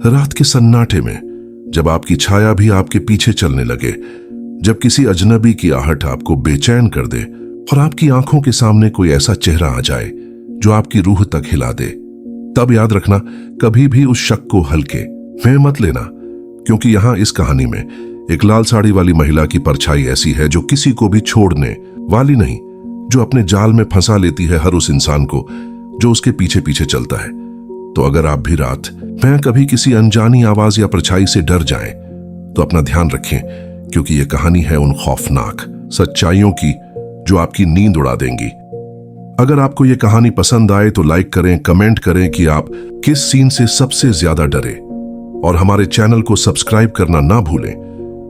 रात के सन्नाटे में, जब आपकी छाया भी आपके पीछे चलने लगे, जब किसी अजनबी की आहट आपको बेचैन कर दे और आपकी आंखों के सामने कोई ऐसा चेहरा आ जाए जो आपकी रूह तक हिला दे, तब याद रखना, कभी भी उस शक को हल्के में मत लेना, क्योंकि यहां इस कहानी में एक लाल साड़ी वाली महिला की परछाई ऐसी है जो किसी को भी छोड़ने वाली नहीं, जो अपने जाल में फंसा लेती है हर उस इंसान को जो उसके पीछे पीछे चलता है। तो अगर आप भी रात में कभी किसी अनजानी आवाज या परछाई से डर जाएं, तो अपना ध्यान रखें, क्योंकि यह कहानी है उन खौफनाक सच्चाइयों की जो आपकी नींद उड़ा देंगी। अगर आपको यह कहानी पसंद आए तो लाइक करें, कमेंट करें कि आप किस सीन से सबसे ज्यादा डरे, और हमारे चैनल को सब्सक्राइब करना ना भूलें,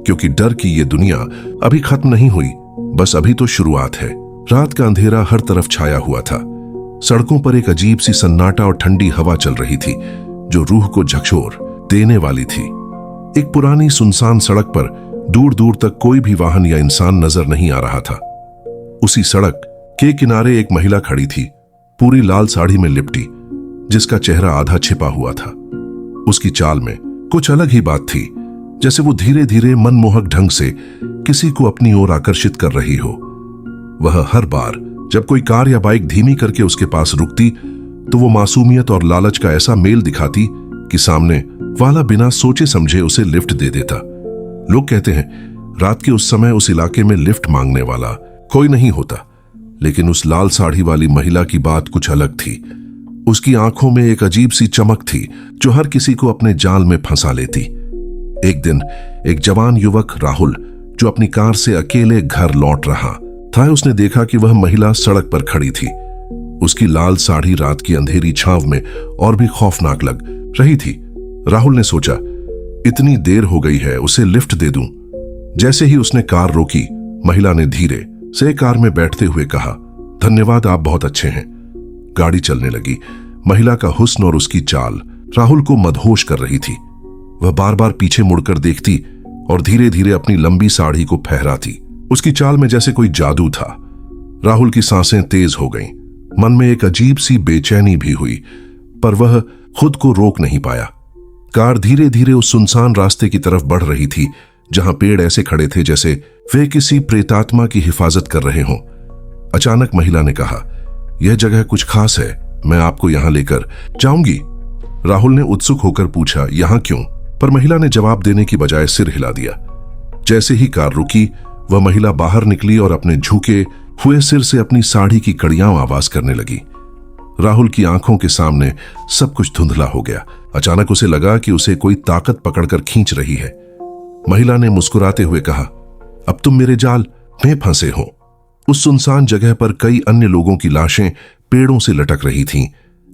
क्योंकि डर की ये दुनिया अभी खत्म नहीं हुई, बस अभी तो शुरुआत है। रात का अंधेरा हर तरफ छाया हुआ था। सड़कों पर एक अजीब सी सन्नाटा और ठंडी हवा चल रही थी जो रूह को झकझोर देने वाली थी। एक पुरानी सुनसान सड़क पर दूर दूर तक कोई भी वाहन या इंसान नजर नहीं आ रहा था। उसी सड़क के किनारे एक महिला खड़ी थी, पूरी लाल साड़ी में लिपटी, जिसका चेहरा आधा छिपा हुआ था। उसकी चाल में कुछ अलग ही बात थी, जैसे वो धीरे धीरे मनमोहक ढंग से किसी को अपनी ओर आकर्षित कर रही हो। वह हर बार जब कोई कार या बाइक धीमी करके उसके पास रुकती, तो वो मासूमियत और लालच का ऐसा मेल दिखाती कि सामने वाला बिना सोचे समझे उसे लिफ्ट दे देता। लोग कहते हैं रात के उस समय उस इलाके में लिफ्ट मांगने वाला कोई नहीं होता, लेकिन उस लाल साड़ी वाली महिला की बात कुछ अलग थी। उसकी आंखों में एक अजीब सी चमक थी जो हर किसी को अपने जाल में फंसा लेती। एक दिन एक जवान युवक राहुल, जो अपनी कार से अकेले घर लौट रहा था, उसने देखा कि वह महिला सड़क पर खड़ी थी। उसकी लाल साड़ी रात की अंधेरी छांव में और भी खौफनाक लग रही थी। राहुल ने सोचा, इतनी देर हो गई है, उसे लिफ्ट दे दूं। जैसे ही उसने कार रोकी, महिला ने धीरे से कार में बैठते हुए कहा, धन्यवाद, आप बहुत अच्छे हैं। गाड़ी चलने लगी। महिला का हुस्न और उसकी चाल राहुल को मदहोश कर रही थी। वह बार बार पीछे मुड़कर देखती और धीरे धीरे अपनी लंबी साड़ी को फहराती। उसकी चाल में जैसे कोई जादू था। राहुल की सांसें तेज हो गईं। मन में एक अजीब सी बेचैनी भी हुई, पर वह खुद को रोक नहीं पाया। कार धीरे धीरे उस सुनसान रास्ते की तरफ बढ़ रही थी जहां पेड़ ऐसे खड़े थे जैसे वे किसी प्रेतात्मा की हिफाजत कर रहे हों। अचानक महिला ने कहा, यह जगह कुछ खास है, मैं आपको यहां लेकर जाऊंगी। राहुल ने उत्सुक होकर पूछा, यहां क्यों? पर महिला ने जवाब देने की बजाय सिर हिला दिया। जैसे ही कार रुकी, वह महिला बाहर निकली और अपने झुके हुए सिर से अपनी साड़ी की कड़ियां आवाज करने लगी। राहुल की आंखों के सामने सब कुछ धुंधला हो गया। अचानक उसे लगा कि उसे कोई ताकत पकड़कर खींच रही है। महिला ने मुस्कुराते हुए कहा, अब तुम मेरे जाल में फंसे हो। उस सुनसान जगह पर कई अन्य लोगों की लाशें पेड़ों से लटक रही थीं।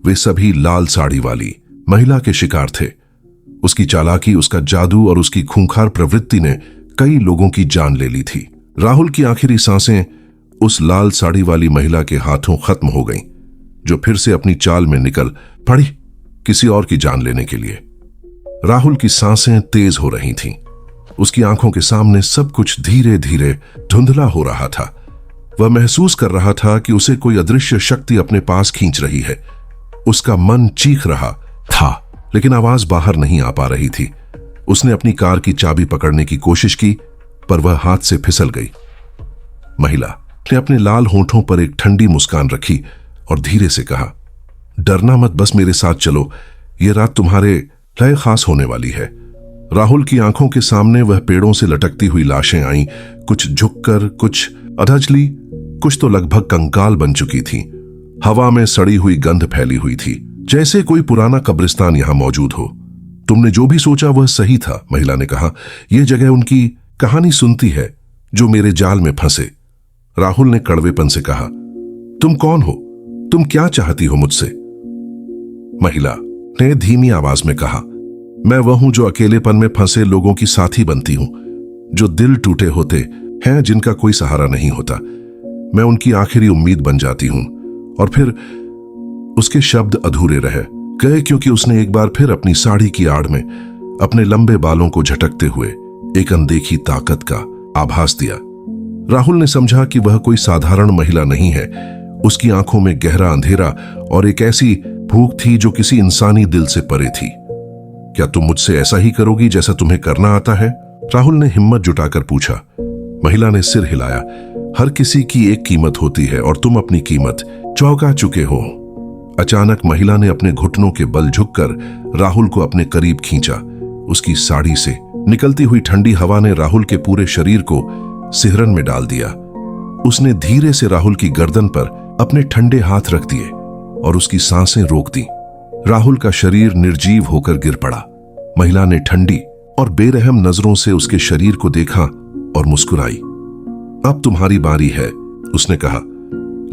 वे सभी लाल साड़ी वाली महिला के शिकार थे। उसकी चालाकी, उसका जादू और उसकी खूंखार प्रवृत्ति ने कई लोगों की जान ले ली थी। राहुल की आखिरी सांसें उस लाल साड़ी वाली महिला के हाथों खत्म हो गईं, जो फिर से अपनी चाल में निकल पड़ी किसी और की जान लेने के लिए। राहुल की सांसें तेज हो रही थीं। उसकी आंखों के सामने सब कुछ धीरे धीरे धुंधला हो रहा था। वह महसूस कर रहा था कि उसे कोई अदृश्य शक्ति अपने पास खींच रही है। उसका मन चीख रहा था, लेकिन आवाज बाहर नहीं आ पा रही थी। उसने अपनी कार की चाबी पकड़ने की कोशिश की, पर वह हाथ से फिसल गई। महिला ने अपने लाल होंठों पर एक ठंडी मुस्कान रखी और धीरे से कहा, डरना मत, बस मेरे साथ चलो, यह रात तुम्हारे लिए खास होने वाली है। राहुल की आंखों के सामने वह पेड़ों से लटकती हुई लाशें आईं, कुछ झुककर, कुछ अधजली, कुछ तो लगभग कंकाल बन चुकी थीं। हवा में सड़ी हुई गंध फैली हुई थी, जैसे कोई पुराना कब्रिस्तान यहां मौजूद हो। तुमने जो भी सोचा वह सही था, महिला ने कहा। यह जगह उनकी कहानी सुनती है जो मेरे जाल में फंसे। राहुल ने कड़वेपन से कहा, तुम कौन हो? तुम क्या चाहती हो मुझसे? महिला ने धीमी आवाज में कहा, मैं वह हूं जो अकेलेपन में फंसे लोगों की साथी बनती हूं, जो दिल टूटे होते हैं, जिनका कोई सहारा नहीं होता। मैं उनकी आखिरी उम्मीद बन जाती हूं। और फिर उसके शब्द अधूरे रह गए, क्योंकि उसने एक बार फिर अपनी साड़ी की आड़ में अपने लंबे बालों को झटकते हुए एक अनदेखी ताकत का आभास दिया। राहुल ने समझा कि वह कोई साधारण महिला नहीं है। उसकी आंखों में गहरा अंधेरा और एक ऐसी भूख थी जो किसी इंसानी दिल से परे थी। क्या तुम मुझसे ऐसा ही करोगी जैसा तुम्हें करना आता है? राहुल ने हिम्मत जुटाकर पूछा। महिला ने सिर हिलाया। हर किसी की एक कीमत होती है और तुम अपनी कीमत चौंका चुके हो। अचानक महिला ने अपने घुटनों के बल झुककर राहुल को अपने करीब खींचा। उसकी साड़ी से निकलती हुई ठंडी हवा ने राहुल के पूरे शरीर को सिहरन में डाल दिया। उसने धीरे से राहुल की गर्दन पर अपने ठंडे हाथ रख दिए और उसकी सांसें रोक दी। राहुल का शरीर निर्जीव होकर गिर पड़ा। महिला ने ठंडी और बेरहम नजरों से उसके शरीर को देखा और मुस्कुराई। अब तुम्हारी बारी है, उसने कहा।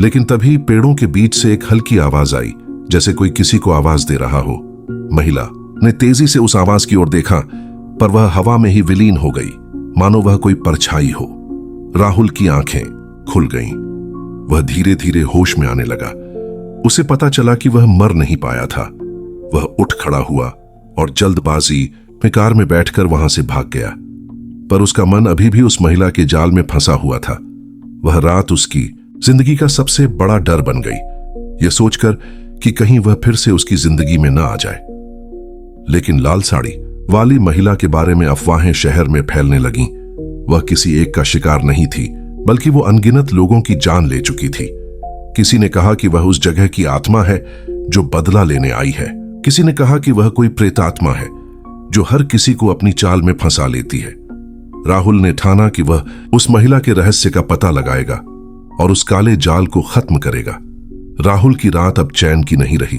लेकिन तभी पेड़ों के बीच से एक हल्की आवाज आई, जैसे कोई किसी को आवाज दे रहा हो। महिला ने तेजी से उस आवाज की ओर देखा, पर वह हवा में ही विलीन हो गई, मानो वह कोई परछाई हो। राहुल की आंखें खुल गईं। वह धीरे धीरे होश में आने लगा। उसे पता चला कि वह मर नहीं पाया था। वह उठ खड़ा हुआ और जल्दबाजी में कार में बैठकर वहां से भाग गया। पर उसका मन अभी भी उस महिला के जाल में फंसा हुआ था। वह रात उसकी जिंदगी का सबसे बड़ा डर बन गई, यह सोचकर कि कहीं वह फिर से उसकी जिंदगी में न आ जाए। लेकिन लाल साड़ी वाली महिला के बारे में अफवाहें शहर में फैलने लगीं। वह किसी एक का शिकार नहीं थी, बल्कि वो अनगिनत लोगों की जान ले चुकी थी। किसी ने कहा कि वह उस जगह की आत्मा है जो बदला लेने आई है। किसी ने कहा कि वह कोई प्रेतात्मा है जो हर किसी को अपनी चाल में फंसा लेती है। राहुल ने ठाना कि वह उस महिला के रहस्य का पता लगाएगा और उस काले जाल को खत्म करेगा। राहुल की रात अब चैन की नहीं रही।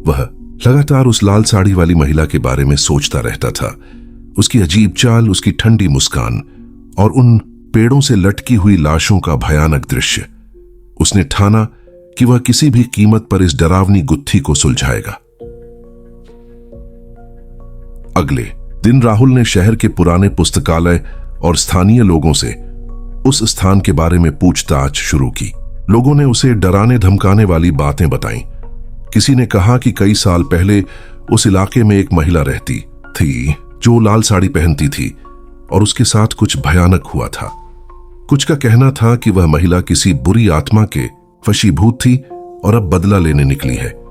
वह लगातार उस लाल साड़ी वाली महिला के बारे में सोचता रहता था। उसकी अजीब चाल, उसकी ठंडी मुस्कान और उन पेड़ों से लटकी हुई लाशों का भयानक दृश्य। उसने ठाना कि वह किसी भी कीमत पर इस डरावनी गुत्थी को सुलझाएगा। अगले दिन राहुल ने शहर के पुराने पुस्तकालय और स्थानीय लोगों से उस स्थान के बारे में पूछताछ शुरू की। लोगों ने उसे डराने धमकाने वाली बातें बताईं। किसी ने कहा कि कई साल पहले उस इलाके में एक महिला रहती थी जो लाल साड़ी पहनती थी और उसके साथ कुछ भयानक हुआ था। कुछ का कहना था कि वह महिला किसी बुरी आत्मा के वशीभूत थी और अब बदला लेने निकली है।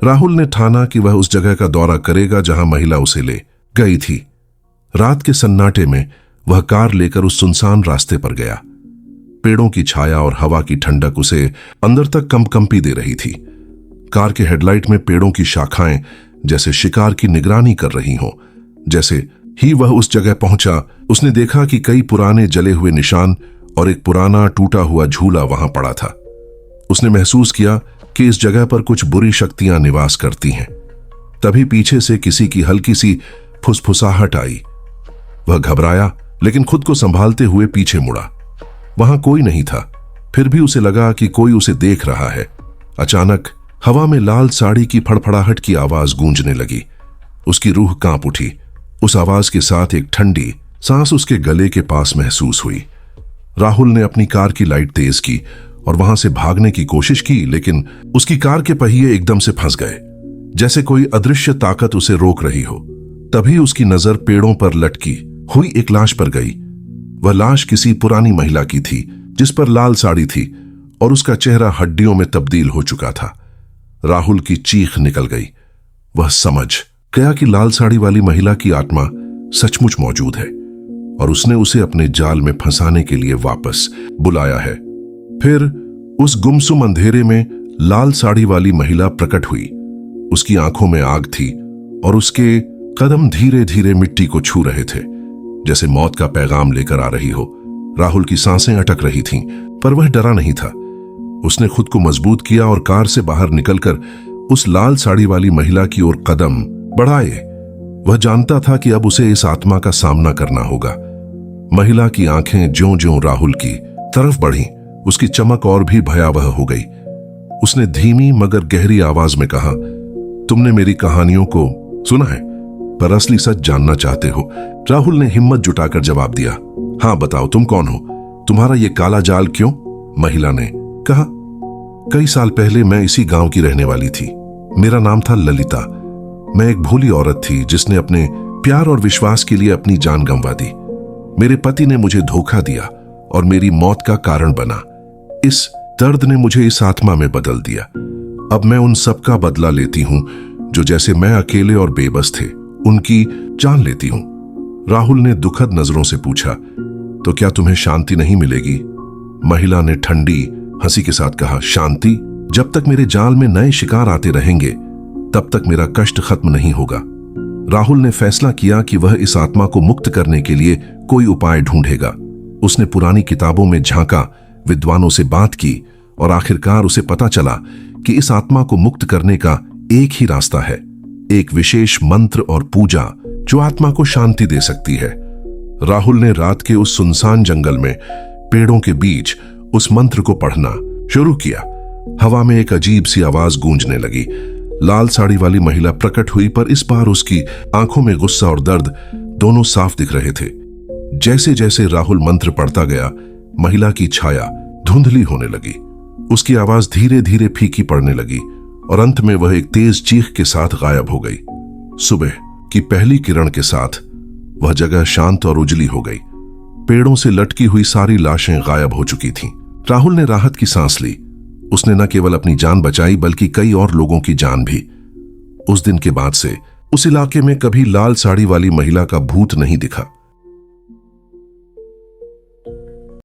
राहुल ने ठाना कि वह उस जगह का दौरा करेगा जहां महिला उसे ले गई थी। रात के सन्नाटे में वह कार लेकर उस सुनसान रास्ते पर गया। पेड़ों की छाया और हवा की ठंडक उसे अंदर तक कंपकंपी दे रही थी। कार के हेडलाइट में पेड़ों की शाखाएं जैसे शिकार की निगरानी कर रही हों। जैसे ही वह उस जगह पहुंचा, उसने देखा कि कई पुराने जले हुए निशान और एक पुराना टूटा हुआ झूला वहां पड़ा था। उसने महसूस किया कि इस जगह पर कुछ बुरी शक्तियां निवास करती हैं। तभी पीछे से किसी की हल्की सी फुसफुसाहट आई। वह घबराया, लेकिन खुद को संभालते हुए पीछे मुड़ा। वहां कोई नहीं था। फिर भी उसे लगा कि कोई उसे देख रहा है। अचानक हवा में लाल साड़ी की फड़फड़ाहट की आवाज गूंजने लगी। उसकी रूह कांप उठी। उस आवाज के साथ एक ठंडी सांस उसके गले के पास महसूस हुई। राहुल ने अपनी कार की लाइट तेज की और वहां से भागने की कोशिश की, लेकिन उसकी कार के पहिए एकदम से फंस गए, जैसे कोई अदृश्य ताकत उसे रोक रही हो। तभी उसकी नजर पेड़ों पर लटकी हुई एक लाश पर गई। वह लाश किसी पुरानी महिला की थी जिस पर लाल साड़ी थी और उसका चेहरा हड्डियों में तब्दील हो चुका था। राहुल की चीख निकल गई। वह समझ गया कि लाल साड़ी वाली महिला की आत्मा सचमुच मौजूद है और उसने उसे अपने जाल में फंसाने के लिए वापस बुलाया है। फिर उस गुमसुम अंधेरे में लाल साड़ी वाली महिला प्रकट हुई। उसकी आंखों में आग थी और उसके कदम धीरे धीरे मिट्टी को छू रहे थे, जैसे मौत का पैगाम लेकर आ रही हो। राहुल की सांसें अटक रही थीं, पर वह डरा नहीं था। उसने खुद को मजबूत किया और कार से बाहर निकलकर उस लाल साड़ी वाली महिला की ओर कदम बढ़ाए। वह जानता था कि अब उसे इस आत्मा का सामना करना होगा। महिला की आंखें ज्यों-ज्यों राहुल की तरफ बढ़ीं, उसकी चमक और भी भयावह हो गई। उसने धीमी मगर गहरी आवाज में कहा, तुमने मेरी कहानियों को सुना है, पर असली सच जानना चाहते हो? राहुल ने हिम्मत जुटाकर जवाब दिया, हाँ बताओ, तुम कौन हो? तुम्हारा ये काला जाल क्यों? महिला ने कहा, कई साल पहले मैं इसी गांव की रहने वाली थी। मेरा नाम था ललिता। मैं एक भोली औरत थी जिसने अपने प्यार और विश्वास के लिए अपनी जान गंवा दी। मेरे पति ने मुझे धोखा दिया और मेरी मौत का कारण बना। इस दर्द ने मुझे इस आत्मा में बदल दिया। अब मैं उन सब का बदला लेती हूं जो जैसे मैं अकेले और बेबस थे उनकी जान लेती हूं। राहुल ने दुखद नजरों से पूछा, तो क्या तुम्हें शांति नहीं मिलेगी? महिला ने ठंडी हंसी के साथ कहा, शांति? जब तक मेरे जाल में नए शिकार आते रहेंगे तब तक मेरा कष्ट खत्म नहीं होगा। राहुल ने फैसला किया कि वह इस आत्मा को मुक्त करने के लिए कोई उपाय ढूंढेगा। उसने पुरानी किताबों में झांका, विद्वानों से बात की और आखिरकार उसे पता चला कि इस आत्मा को मुक्त करने का एक ही रास्ता है, एक विशेष मंत्र और पूजा जो आत्मा को शांति दे सकती है। राहुल ने रात के उस सुनसान जंगल में पेड़ों के बीच उस मंत्र को पढ़ना शुरू किया। हवा में एक अजीब सी आवाज गूंजने लगी। लाल साड़ी वाली महिला प्रकट हुई, पर इस बार उसकी आंखों में गुस्सा और दर्द दोनों साफ दिख रहे थे। जैसे जैसे राहुल मंत्र पढ़ता गया, महिला की छाया धुंधली होने लगी। उसकी आवाज धीरे धीरे फीकी पड़ने लगी और अंत में वह एक तेज चीख के साथ गायब हो गई। सुबह की पहली किरण के साथ वह जगह शांत और उजली हो गई। पेड़ों से लटकी हुई सारी लाशें गायब हो चुकी थीं। राहुल ने राहत की सांस ली। उसने न केवल अपनी जान बचाई बल्कि कई और लोगों की जान भी। उस दिन के बाद से उस इलाके में कभी लाल साड़ी वाली महिला का भूत नहीं दिखा।